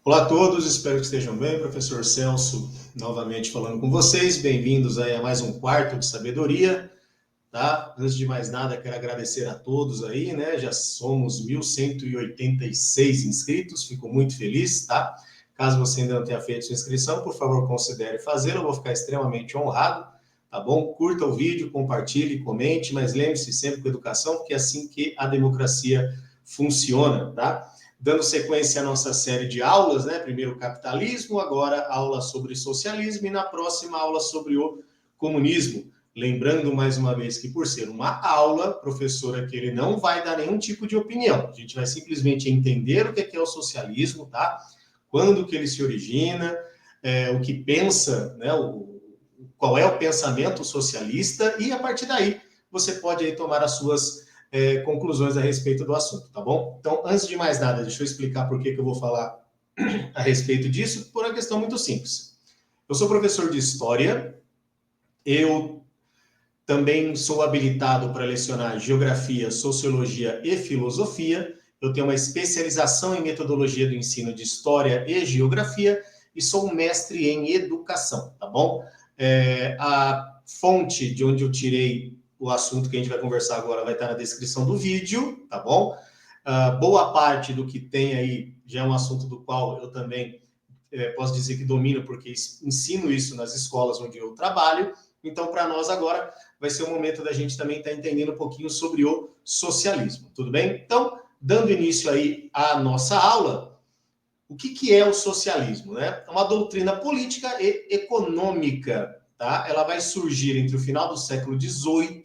Olá a todos, espero que estejam bem. Professor Celso, novamente falando com vocês. Bem-vindos aí a mais um quarto de sabedoria, tá? Antes de mais nada, quero agradecer a todos aí, né? Já somos 1.186 inscritos, fico muito feliz, tá? Caso você ainda não tenha feito sua inscrição, por favor, considere fazê-lo, eu vou ficar extremamente honrado, tá bom? Curta o vídeo, compartilhe, comente, mas lembre-se sempre com educação, porque é assim que a democracia funciona, tá? Dando sequência à nossa série de aulas, né? Primeiro o capitalismo, agora aula sobre socialismo e na próxima aula sobre o comunismo. Lembrando mais uma vez que por ser uma aula, professor aqui ele não vai dar nenhum tipo de opinião. A gente vai simplesmente entender o que é o socialismo, tá? Quando que ele se origina, o que pensa, né? Qual é o pensamento socialista e a partir daí você pode aí tomar as suas conclusões a respeito do assunto, tá bom? Então, antes de mais nada, deixa eu explicar por que eu vou falar a respeito disso, por uma questão muito simples. Eu sou professor de História, eu também sou habilitado para lecionar Geografia, Sociologia e Filosofia, eu tenho uma especialização em Metodologia do Ensino de História e Geografia e sou um mestre em Educação, tá bom? A fonte de onde eu tirei o assunto que a gente vai conversar agora vai estar na descrição do vídeo, tá bom? Boa parte do que tem aí já é um assunto do qual eu também posso dizer que domino, porque ensino isso nas escolas onde eu trabalho. Então, para nós agora, vai ser o momento da gente também estar entendendo um pouquinho sobre o socialismo, tudo bem? Então, dando início aí à nossa aula, o que é o socialismo, né? É uma doutrina política e econômica, tá? Ela vai surgir entre o final do século XVIII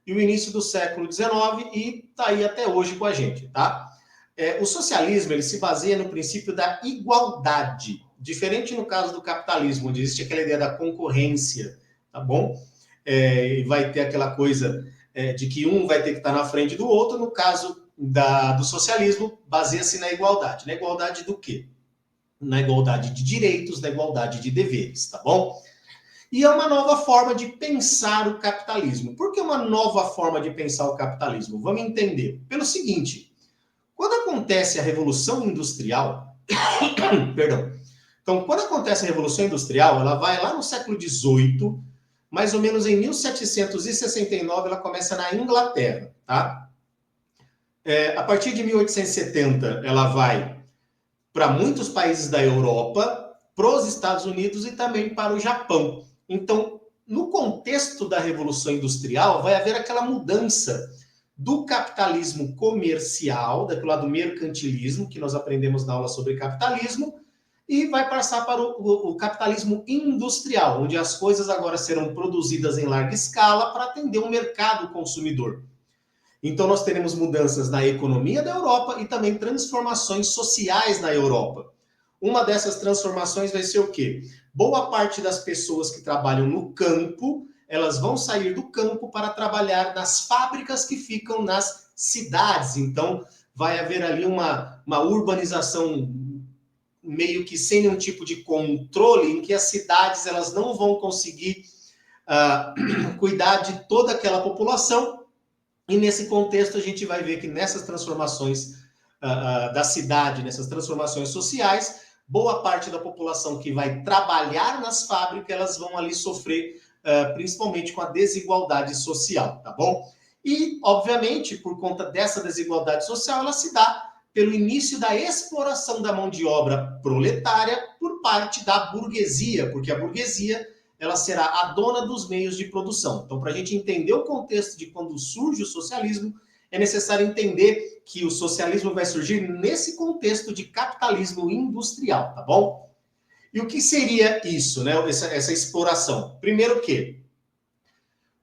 e o início do século XIX e está aí até hoje com a gente, tá? O socialismo ele se baseia no princípio da igualdade, diferente no caso do capitalismo, onde existe aquela ideia da concorrência, tá bom? E vai ter aquela coisa de que um vai ter que estar na frente do outro, no caso do socialismo, baseia-se na igualdade. Na igualdade do quê? Na igualdade de direitos, na igualdade de deveres, tá bom? E é uma nova forma de pensar o capitalismo. Por que uma nova forma de pensar o capitalismo? Vamos entender. Pelo seguinte, quando acontece a Revolução Industrial, perdão, então quando acontece a Revolução Industrial, ela vai lá no século XVIII, mais ou menos em 1769, ela começa na Inglaterra, tá? A partir de 1870, ela vai para muitos países da Europa, para os Estados Unidos e também para o Japão. Então, no contexto da Revolução Industrial, vai haver aquela mudança do capitalismo comercial, daquele lado do mercantilismo, que nós aprendemos na aula sobre capitalismo, e vai passar para o capitalismo industrial, onde as coisas agora serão produzidas em larga escala para atender um mercado consumidor. Então, nós teremos mudanças na economia da Europa e também transformações sociais na Europa. Uma dessas transformações vai ser o quê? Boa parte das pessoas que trabalham no campo, elas vão sair do campo para trabalhar nas fábricas que ficam nas cidades. Então, vai haver ali uma urbanização meio que sem nenhum tipo de controle, em que as cidades elas não vão conseguir cuidar de toda aquela população. E nesse contexto a gente vai ver que nessas transformações da cidade, nessas transformações sociais, boa parte da população que vai trabalhar nas fábricas, elas vão ali sofrer principalmente com a desigualdade social, tá bom? E, obviamente, por conta dessa desigualdade social, ela se dá pelo início da exploração da mão de obra proletária por parte da burguesia, porque a burguesia ela será a dona dos meios de produção. Então, para a gente entender o contexto de quando surge o socialismo, é necessário entender que o socialismo vai surgir nesse contexto de capitalismo industrial, tá bom? E o que seria isso, né? Essa exploração? Primeiro que,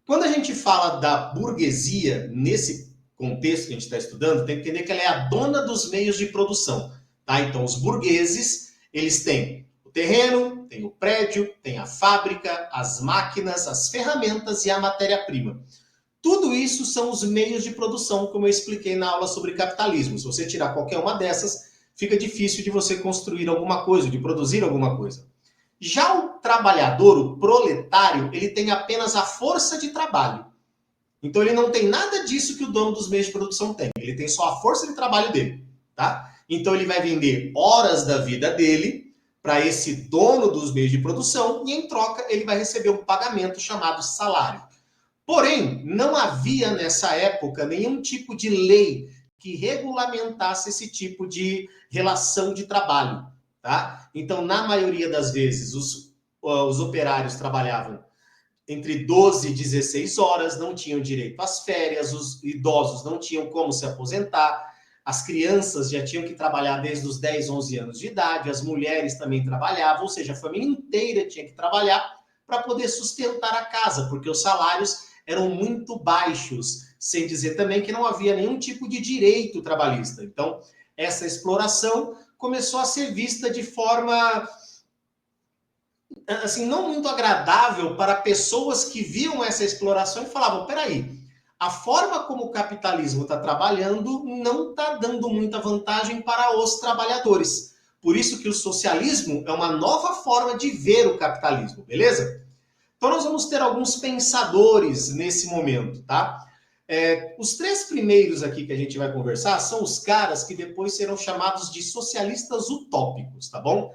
quando a gente fala da burguesia, nesse contexto que a gente está estudando, tem que entender que ela é a dona dos meios de produção, tá? Então, os burgueses, eles têm o terreno, tem o prédio, tem a fábrica, as máquinas, as ferramentas e a matéria-prima. Tudo isso são os meios de produção, como eu expliquei na aula sobre capitalismo. Se você tirar qualquer uma dessas, fica difícil de você construir alguma coisa, de produzir alguma coisa. Já o trabalhador, o proletário, ele tem apenas a força de trabalho. Então ele não tem nada disso que o dono dos meios de produção tem. Ele tem só a força de trabalho dele, tá? Então ele vai vender horas da vida dele para esse dono dos meios de produção e em troca ele vai receber um pagamento chamado salário. Porém, não havia nessa época nenhum tipo de lei que regulamentasse esse tipo de relação de trabalho, tá? Então, na maioria das vezes, os operários trabalhavam entre 12 e 16 horas, não tinham direito às férias, os idosos não tinham como se aposentar, as crianças já tinham que trabalhar desde os 10, 11 anos de idade, as mulheres também trabalhavam, ou seja, a família inteira tinha que trabalhar para poder sustentar a casa, porque os salários eram muito baixos, sem dizer também que não havia nenhum tipo de direito trabalhista. Então, essa exploração começou a ser vista de forma assim, não muito agradável para pessoas que viam essa exploração e falavam, peraí, a forma como o capitalismo está trabalhando não está dando muita vantagem para os trabalhadores. Por isso que o socialismo é uma nova forma de ver o capitalismo, beleza? Então nós vamos ter alguns pensadores nesse momento, tá? Os três primeiros aqui que a gente vai conversar são os caras que depois serão chamados de socialistas utópicos, tá bom?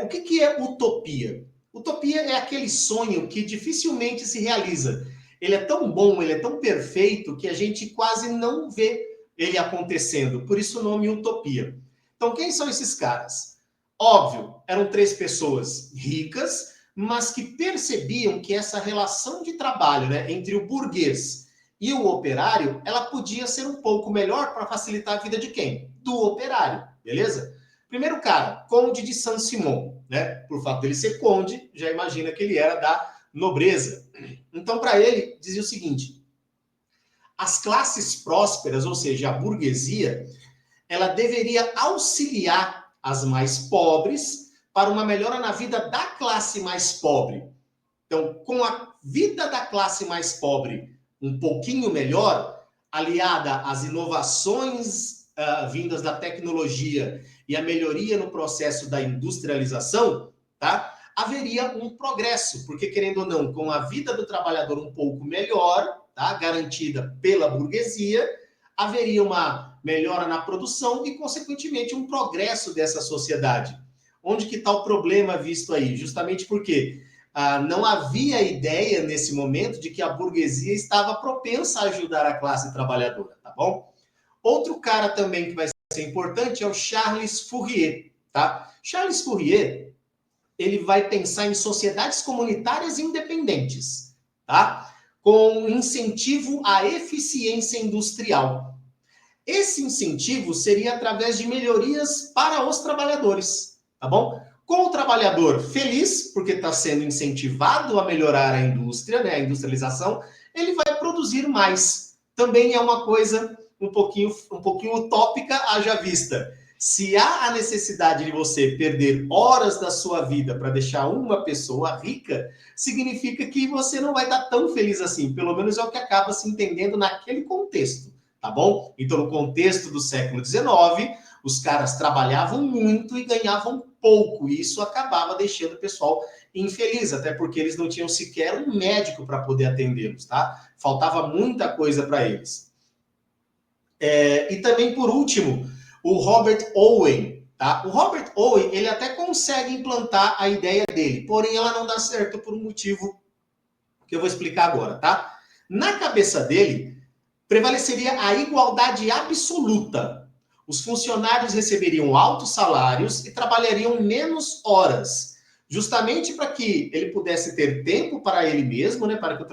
O que é utopia? Utopia é aquele sonho que dificilmente se realiza. Ele é tão bom, ele é tão perfeito que a gente quase não vê ele acontecendo. Por isso o nome utopia. Então, quem são esses caras? Óbvio, eram três pessoas ricas, mas que percebiam que essa relação de trabalho, né, entre o burguês e o operário, ela podia ser um pouco melhor para facilitar a vida de quem? Do operário, beleza? Primeiro cara, Conde de Saint-Simon, né? Por fato dele ser conde, já imagina que ele era da nobreza. Então, para ele, dizia o seguinte: as classes prósperas, ou seja, a burguesia, ela deveria auxiliar as mais pobres para uma melhora na vida da classe mais pobre. Então, com a vida da classe mais pobre um pouquinho melhor, aliada às inovações vindas da tecnologia e a melhoria no processo da industrialização, tá? Haveria um progresso, porque querendo ou não, com a vida do trabalhador um pouco melhor, tá? Garantida pela burguesia, haveria uma melhora na produção e, consequentemente, um progresso dessa sociedade. Onde que está o problema visto aí? Justamente porque não havia ideia nesse momento de que a burguesia estava propensa a ajudar a classe trabalhadora, tá bom? Outro cara também que vai ser importante é o Charles Fourier, tá? Charles Fourier, ele vai pensar em sociedades comunitárias independentes, tá? Com incentivo à eficiência industrial. Esse incentivo seria através de melhorias para os trabalhadores, tá bom? Com o trabalhador feliz, porque está sendo incentivado a melhorar a indústria, né, a industrialização, ele vai produzir mais. Também é uma coisa um pouquinho utópica, haja vista. Se há a necessidade de você perder horas da sua vida para deixar uma pessoa rica, significa que você não vai estar tão feliz assim. Pelo menos é o que acaba se entendendo naquele contexto, tá bom? Então, no contexto do século XIX, os caras trabalhavam muito e ganhavam pouco, e isso acabava deixando o pessoal infeliz, até porque eles não tinham sequer um médico para poder atendê-los, tá? Faltava muita coisa para eles. E também, por último, o Robert Owen, tá? O Robert Owen, ele até consegue implantar a ideia dele, porém ela não dá certo por um motivo que eu vou explicar agora, tá? Na cabeça dele, prevaleceria a igualdade absoluta. Os funcionários receberiam altos salários e trabalhariam menos horas, justamente para que ele pudesse ter tempo para ele mesmo, né, para que o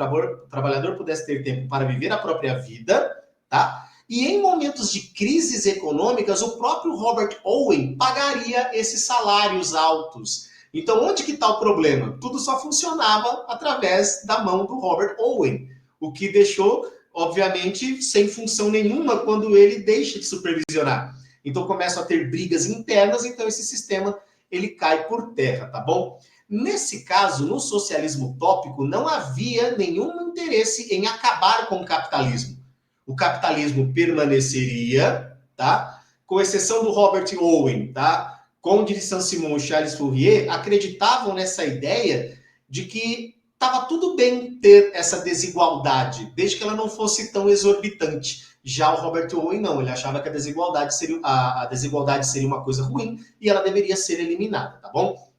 trabalhador pudesse ter tempo para viver a própria vida, tá? E em momentos de crises econômicas, o próprio Robert Owen pagaria esses salários altos. Então, onde que está o problema? Tudo só funcionava através da mão do Robert Owen, o que deixou obviamente, sem função nenhuma quando ele deixa de supervisionar. Então, começam a ter brigas internas, então esse sistema ele cai por terra, tá bom? Nesse caso, no socialismo utópico, não havia nenhum interesse em acabar com o capitalismo. O capitalismo permaneceria, tá? Com exceção do Robert Owen, tá? Conde de Saint-Simon e Charles Fourier acreditavam nessa ideia de que estava tudo bem ter essa desigualdade, desde que ela não fosse tão exorbitante. Já o Robert Owen não, ele achava que a desigualdade seria uma coisa ruim e ela deveria ser eliminada, tá bom?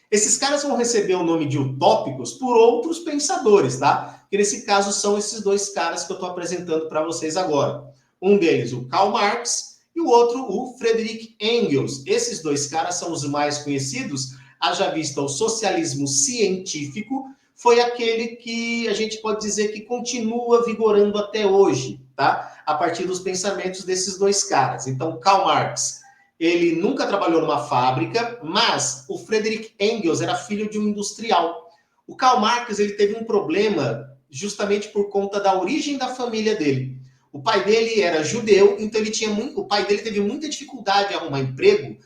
Esses caras vão receber o nome de utópicos por outros pensadores, tá? Que nesse caso são esses dois caras que eu estou apresentando para vocês agora. Um deles, o Karl Marx, e o outro, o Friedrich Engels. Esses dois caras são os mais conhecidos, haja vista o socialismo científico, foi aquele que a gente pode dizer que continua vigorando até hoje, tá? A partir dos pensamentos desses dois caras. Então, Karl Marx, ele nunca trabalhou numa fábrica, mas o Friedrich Engels era filho de um industrial. O Karl Marx, ele teve um problema justamente por conta da origem da família dele. O pai dele era judeu, então o pai dele teve muita dificuldade em arrumar emprego,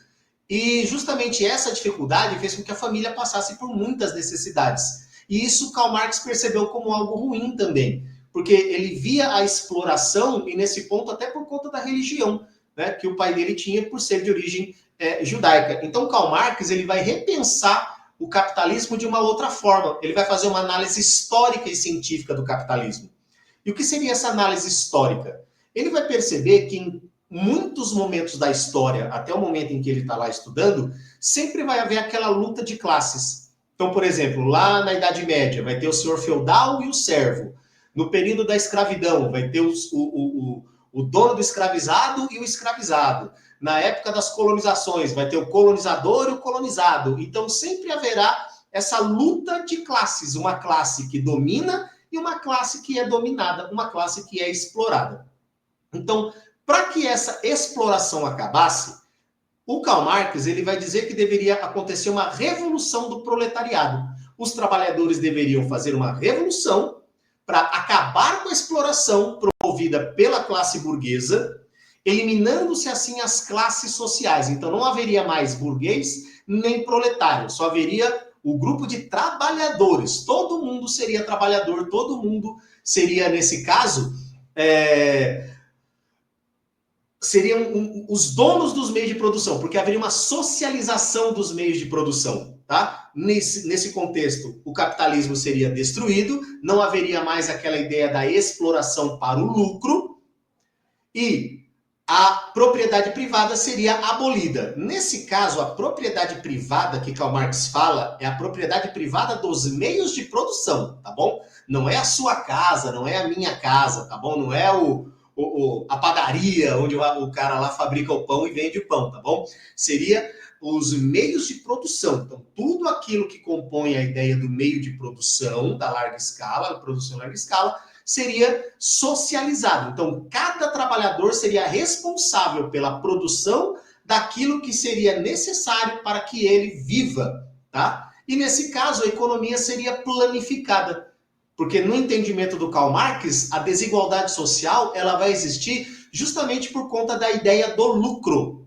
e justamente essa dificuldade fez com que a família passasse por muitas necessidades. E isso Karl Marx percebeu como algo ruim também, porque ele via a exploração, e nesse ponto até por conta da religião, né, que o pai dele tinha por ser de origem judaica. Então Karl Marx ele vai repensar o capitalismo de uma outra forma. Ele vai fazer uma análise histórica e científica do capitalismo. E o que seria essa análise histórica? Ele vai perceber que em muitos momentos da história, até o momento em que ele está lá estudando, sempre vai haver aquela luta de classes. Então, por exemplo, lá na Idade Média, vai ter o senhor feudal e o servo. No período da escravidão, vai ter o dono do escravizado e o escravizado. Na época das colonizações, vai ter o colonizador e o colonizado. Então, sempre haverá essa luta de classes. Uma classe que domina e uma classe que é dominada, uma classe que é explorada. Então, para que essa exploração acabasse, o Karl Marx ele vai dizer que deveria acontecer uma revolução do proletariado. Os trabalhadores deveriam fazer uma revolução para acabar com a exploração promovida pela classe burguesa, eliminando-se assim as classes sociais. Então não haveria mais burguês nem proletário, só haveria o grupo de trabalhadores. Todo mundo seria trabalhador, todo mundo seria, nesse caso, seriam os donos dos meios de produção, porque haveria uma socialização dos meios de produção, tá? Nesse contexto, o capitalismo seria destruído, não haveria mais aquela ideia da exploração para o lucro, e a propriedade privada seria abolida. Nesse caso, a propriedade privada que Karl Marx fala é a propriedade privada dos meios de produção, tá bom? Não é a sua casa, não é a minha casa, tá bom? Não é a padaria onde o cara lá fabrica o pão e vende o pão, tá bom? Seria os meios de produção. Então, tudo aquilo que compõe a ideia do meio de produção da larga escala, da produção larga escala, seria socializado. Então, cada trabalhador seria responsável pela produção daquilo que seria necessário para que ele viva, tá? E nesse caso, a economia seria planificada. Porque no entendimento do Karl Marx, a desigualdade social ela vai existir justamente por conta da ideia do lucro.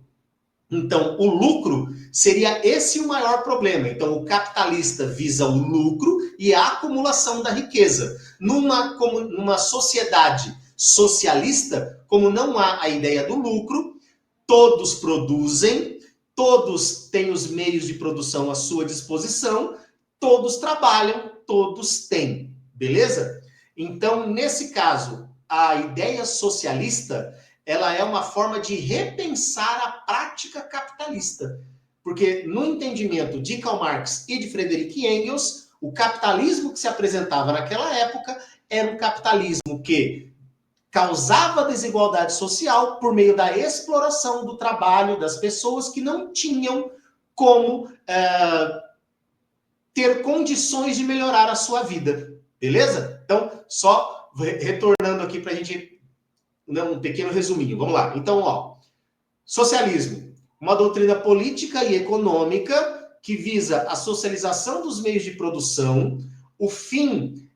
Então, o lucro seria esse o maior problema. Então, o capitalista visa o lucro e a acumulação da riqueza. Numa sociedade socialista, como não há a ideia do lucro, todos produzem, todos têm os meios de produção à sua disposição, todos trabalham, todos têm. Beleza? Então, nesse caso, a ideia socialista, ela é uma forma de repensar a prática capitalista. Porque no entendimento de Karl Marx e de Friedrich Engels, o capitalismo que se apresentava naquela época era um capitalismo que causava desigualdade social por meio da exploração do trabalho das pessoas que não tinham como ter condições de melhorar a sua vida. Beleza? Então, só retornando aqui para a gente, um pequeno resuminho. Vamos lá. Então, ó, socialismo, uma doutrina política e econômica que visa a socialização dos meios de produção, o fim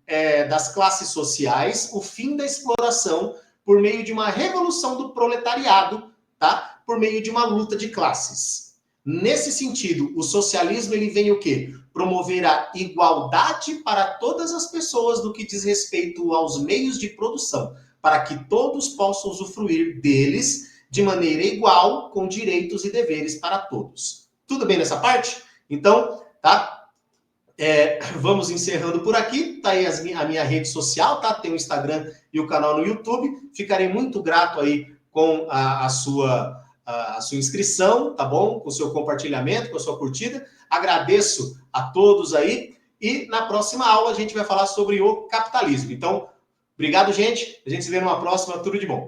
das classes sociais, o fim da exploração por meio de uma revolução do proletariado, tá? Por meio de uma luta de classes. Nesse sentido, o socialismo ele vem o quê? Promover a igualdade para todas as pessoas no que diz respeito aos meios de produção, para que todos possam usufruir deles de maneira igual, com direitos e deveres para todos. Tudo bem nessa parte? Então, tá? Vamos encerrando por aqui. Tá aí a minha rede social, tá? Tem o Instagram e o canal no YouTube. Ficarei muito grato aí com a sua inscrição, tá bom? Com o seu compartilhamento, com a sua curtida. Agradeço a todos aí. E na próxima aula a gente vai falar sobre o capitalismo. Então, obrigado, gente. A gente se vê numa próxima. Tudo de bom.